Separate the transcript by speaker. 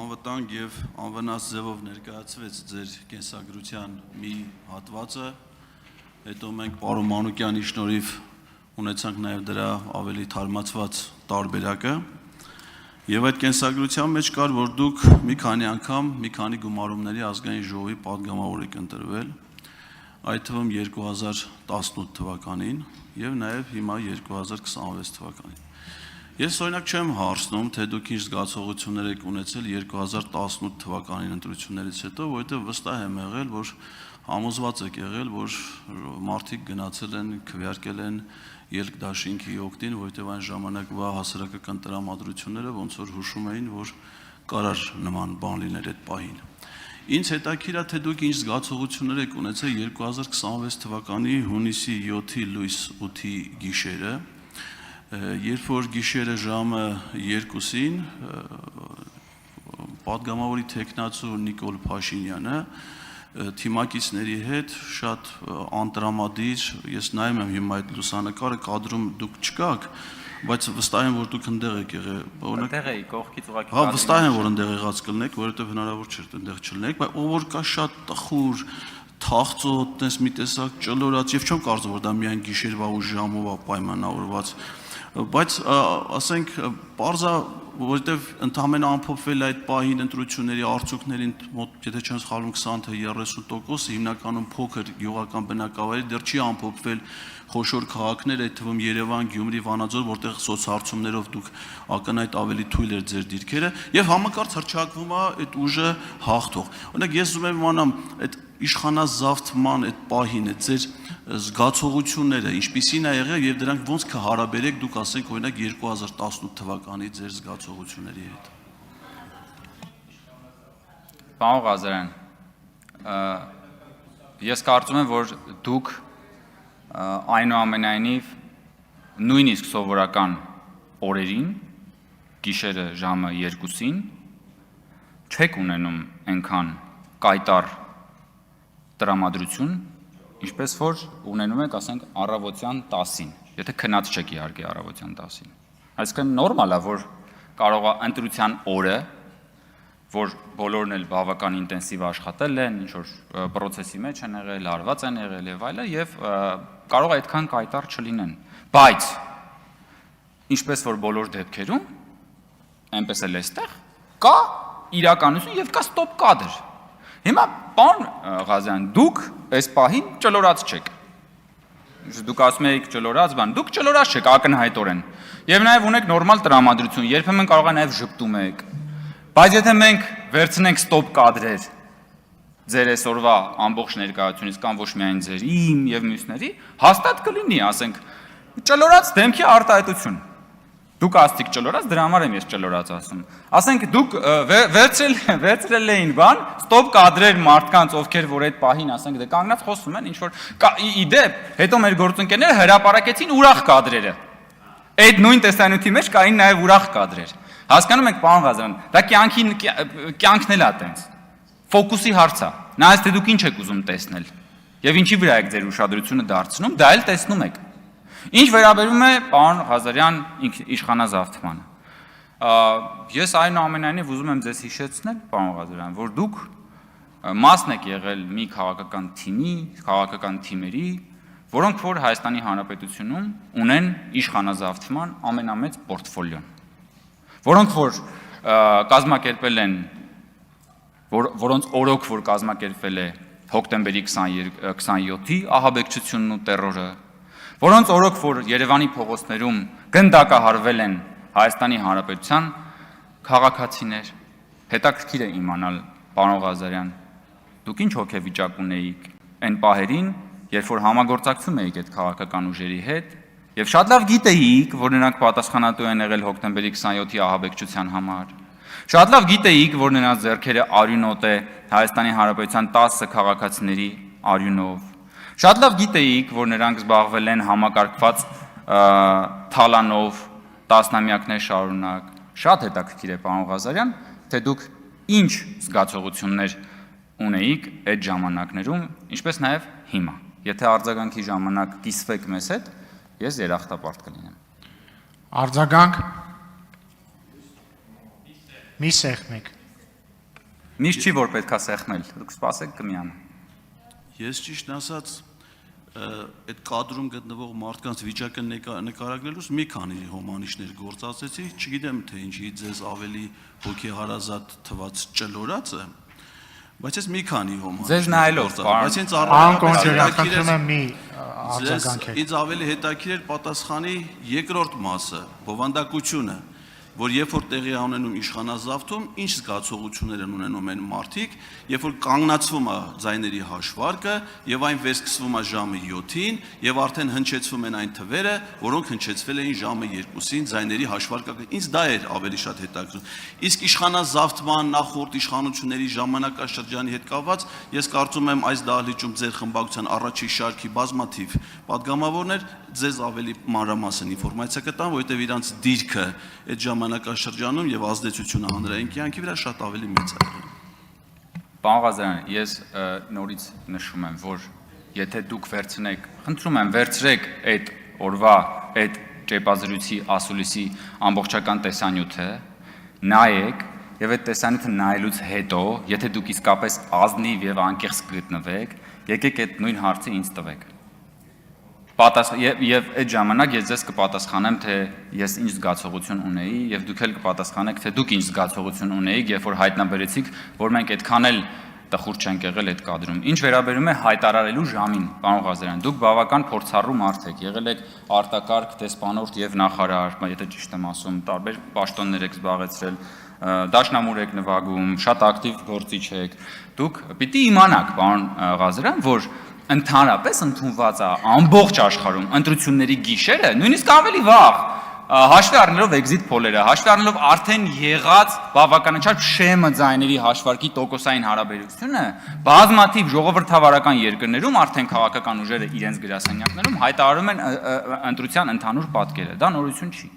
Speaker 1: անվտանգ եւ անվնաս ձևով ներկայացվեց ձեր կենսագրության մի հատվածը, հետո մենք պարոն Մանուկյանի շնորհիվ ունեցանք նաեւ դրա ավելի թարմացված տարբերակը եւ այդ կենսագրության մեջ կար, որ դուք մի քանի անգամ մի քանի գումարումների ազգային ժողովի падգամավոր եք ընտրվել, այդ թվում 2018 թվականին եւ նաեւ հիմա 2026 թվականին։ Ես օրինակ չեմ հարցնում, թե դուք ինչ զգացողություններ եք ունեցել 2018 թվականին ընտրություններից հետո, որովհետև վստահ եմ եղել, որ համոզված եք եղել, որ մարդիկ գնացել են, քվեարկել են ելք դաշինքի օգտին, որովհետև այն ժամանակվա հասարակական տրամադրությունները ոնց որ հուշում էին, որ կարար նման բան լիներ այդ պահին։ Ինձ հետաքրքիր է, թե դուք ինչ զգացողություններ եք ունեցել 2026 թվականի հունիսի 7-ի լույս 8-ի գիշերը, երբ որ գիշերը ժամը 2-ին падգամավորի տեխնացու Նիկոլ Փաշինյանը թիմակիցների հետ շատ անտրամադիր, ես նայում եմ հիմա այդ լուսանկարը, կադրում դուք չկաք, բայց վստահ եմ, որ դուք ընդեղ եք եղել,
Speaker 2: Ընդեղ էի, կողքից ուղղակի։
Speaker 1: Հա, վստահ եմ, որ ընդեղ եղած կլինեք, որովհետև հնարավոր չէ ընդեղ չլինեք, բայց ով որ կա շատ տխուր, թախծոտ, տես մի տեսակ ճլորած, եւ չեմ կարծում, որ դա միայն գիշերվա ու ժամով է պայմանավորված, բայց ասենք պարզա, որովհետև ընդհանրապես ամփոփվել այդ պահին ընտրությունների արդյունքներին մոտ, եթե չեմ սխալվում 20 թե 30%, հիմնականում փոքր գյուղական բնակավայրի դեռ չի ամփոփվել խոշոր քաղաքներ, այդ թվում Երևան, Գյումրի, Վանաձոր, որտեղ սոցհարցումներով դուք ակնհայտ ավելի թույլ էր ձեր դիրքերը, եւ համակարգ հռչակվում է այդ ուժը հաղթող։ Օրինակ ես ուզում եմ իմանամ այդ իշխանազավթման այդ պահին է ձեր զգացողությունները ինչպիսին է եղել եւ դրանք ոնց կհարաբերեք դուք ասենք օրինակ 2018 թվականի ձեր զգացողությունների հետ։
Speaker 2: Պարոն Ղազարյան, ես կարծում եմ, որ դուք այնուամենայնիվ նույնիսկ սովորական օրերին գիշերը ժամը 2-ին չեք ունենում այնքան կայտար տրամադրություն, ինչպես որ ունենում եք, ասենք, առավոտյան 10-ին, եթե քնած չեք իհարկե առավոտյան 10-ին։ Այսինքն նորմալ է, որ կարող է ընտրության օրը, որ բոլորն էլ բավական ինտենսիվ աշխատել են, ինչ որ process-ի մեջ են եղել, հարված են եղել եւ այլն, եւ կարող է այդքան կայտար չլինեն։ Բայց ինչպես որ բոլոր դեպքերում, այնպես էլ էստեղ կա իրականություն եւ կա ստոպ կադր։ Հիմա պարոն Ղազարյան, դուք այս պահին ճլորած չեք։ Դուք ասում եք ճլորած բան, դուք ճլորած չեք ակնհայտորեն։ Եվ նաև ունեք նորմալ տրամադրություն, երբեմն կարող է նաև ժպտում եք։ Բայց եթե մենք վերցնենք ստոպ կադրեր ձեր այսօրվա ամբողջ ներկայությունից կամ ոչ միայն ձեր, իմ եւ մյուսների, հաստատ կլինի, ասենք, ճլորած դեմքի արտահայտություն։ Դուք աստիկ ճլորած, դրա համար եմ ես ճլորած ասում։ Ասենք դուք վերցրել էին բան, ստոպ կադրեր մարդկանց, ովքեր որ այդ պահին, ասենք, դե կանգնած խոսում են, ինչ որ իդեպ, հետո մեր գործընկերները հրապարակեցին ուրախ կադրերը։ Այդ նույն տեսանյութի մեջ կային նաև ուրախ կադրեր։ Հասկանում եք, պարոն Ղազարյան, դա կյանքն էլ է տենց։ Ֆոկուսի հարց է։ Նայած թե դուք ինչ եք ուզում տեսնել։ Եվ ինչի վրա եք ձեր ուշադրությունը դարձնում, դա էլ տեսնում եք։ Ինչ վերաբերում է պարոն Ղազարյան իշխանազավթմանը, ես այնուամենայնիվ ուզում եմ ձեզ հիշեցնել, պարոն Ղազարյան, որ դուք մասն եք եղել մի քաղաքական թիմի, քաղաքական թիմերի, որոնք որ Հայաստանի Հանրապետությունում ունեն իշխանազավթման ամենամեծ պորտֆոլիոն, որոնք որ կազմակերպել են, որոնց օրոք որ կազմակերպվել է հոկտեմբերի 27-ի ահաբեկչությունն ու տերորը, որոնց օրոք որ Երևանի փողոցներում գնդակահարվել են Հայաստանի Հանրապետության քաղաքացիներ, հետաքրքիր է իմանալ, պարոն Ղազարյան, դուք ինչ հոգեվիճակ ունեիք այն պահերին, երբ որ համագործակցում էիք այդ քաղաքական ուժերի հետ, եւ շատ լավ գիտեիք, որ նրանք պատասխանատու են եղել հոկտեմբերի 27-ի ահաբեկչության համար, շատ լավ գիտեիք, որ նրանց ձեռքերը արյունոտ է Հայաստանի Հանրապետության 10 քաղաքացիների արյունով, շատ լավ գիտեիք, որ նրանք զբաղվել են համակարգված թալանով տասնամյակներ շարունակ, շատ հետաքրքիր է, պարոն Ղազարյան, թե դուք ինչ զգացողություններ ունեիք այդ ժամանակներում, ինչպես նաև հիմա։ Եթե արձագանքի ժամանակ կիսվեք մեզ հետ, ես երախտապարտ կլինեմ։
Speaker 3: Արձագանք։ Մի սեղմեք։
Speaker 2: Միշտ չի որ պետքա սեղմել, դուք սպասեք կմիանը։
Speaker 1: Ես ճիշտ ասած այդ կադրում գտնվող մարդկանց վիճակը նկարագրելուց մի քանի հոմանիշներ գործածեցի, չգիտեմ թե ինչի ձեզ ավելի հոգեհարազատ թված ճլորացը, բայց ես մի քանի հոմանիշ։
Speaker 2: Ձեզ նայելով,
Speaker 1: բայց ինձ ինձ ավելի հետաքրքիր պատասխանի երկրորդ մասը, բովանդակությունը, որ երբ որ տեղի ունենում իշխանազավթում, ինչ զգացողություններ են ունենում են մարդիկ, երբ որ կանգնացվում է ձայների հաշվարկը եւ այն վերսկսվում է ժամը 7-ին եւ արդեն հնչեցվում են այն թվերը, որոնք հնչեցվել էին ժամը 2-ին ձայների հաշվարկը։ Ինձ դա էր ավելի շատ հետաքրքիր։ Իսկ իշխանազավթման նախորդ իշխանությունների ժամանակաշրջանի հետ կապված ես կարծում եմ այս դահլիճում ձեր խմբակցության առաջի շարքի բազմաթիվ падգամավորներ ձեզ ավելի մանրամասն ինֆորմացիա կտան, որովհետեւ իրանց դիրքը այդ ժամանակաշրջանում եւ ազդեցությունը հանրային կյանքի վրա շատ ավելի մեծ է եղել։
Speaker 2: Պարոն Ղազարյան, ես նորից նշում եմ, որ եթե դուք վերցնեք, խնդրում եմ, վերցրեք այդ օրվա այդ ճեպազրույցի ասուլիսի ամբողջական տեսանյութը, նայեք եւ այդ տեսանյութը նայելուց հետո, եթե դուք իսկապես ազնիվ եւ անկեղծ գտնվեք, եկեք այդ նույն հարցը ինձ տվեք։ Եվ այդ ժամանակ ես ձեզ կպատասխանեմ, թե ես ինչ զգացողություն ունեի եւ դուք էլ կպատասխանեք, թե դուք ինչ զգացողություն ունեիք, երբ որ հայտնաբերեցիք, որ մենք այդքան էլ տխուր չենք եղել այդ կադրում։ Ինչ վերաբերում է հայտարարելու ժամին, պարոն Ղազարյան, դուք բավական փորձառու մարդ եք, եղել եք արտակարգ, դեսպանորդ եւ նախարար, եթե ճիշտ եմ ասում, տարբեր պաշտոններ եք զբաղեցրել, դաշնամուր եք նվագում, շատ ակտիվ գործիչ եք։ Դուք պիտի իմանաք, պարոն Ղազարյան, որ ընդհանրապես ընդունված է ամբողջ աշխարհում ընտրությունների գիշերը, նույնիսկ ավելի վաղ, հաշվի առնելով էքզիտ փոլերը, հաշվի առնելով արդեն եղած բավականաչափ շեմը ձայների հաշվարկի տոկոսային հարաբերությունը, բազմաթիվ ժողովրդավարական երկրներում արդեն քաղաքական ուժերը իրենց գրասենյակներում հայտարարում են ընտրության ընդհանուր պատկերը, դա նորություն չի։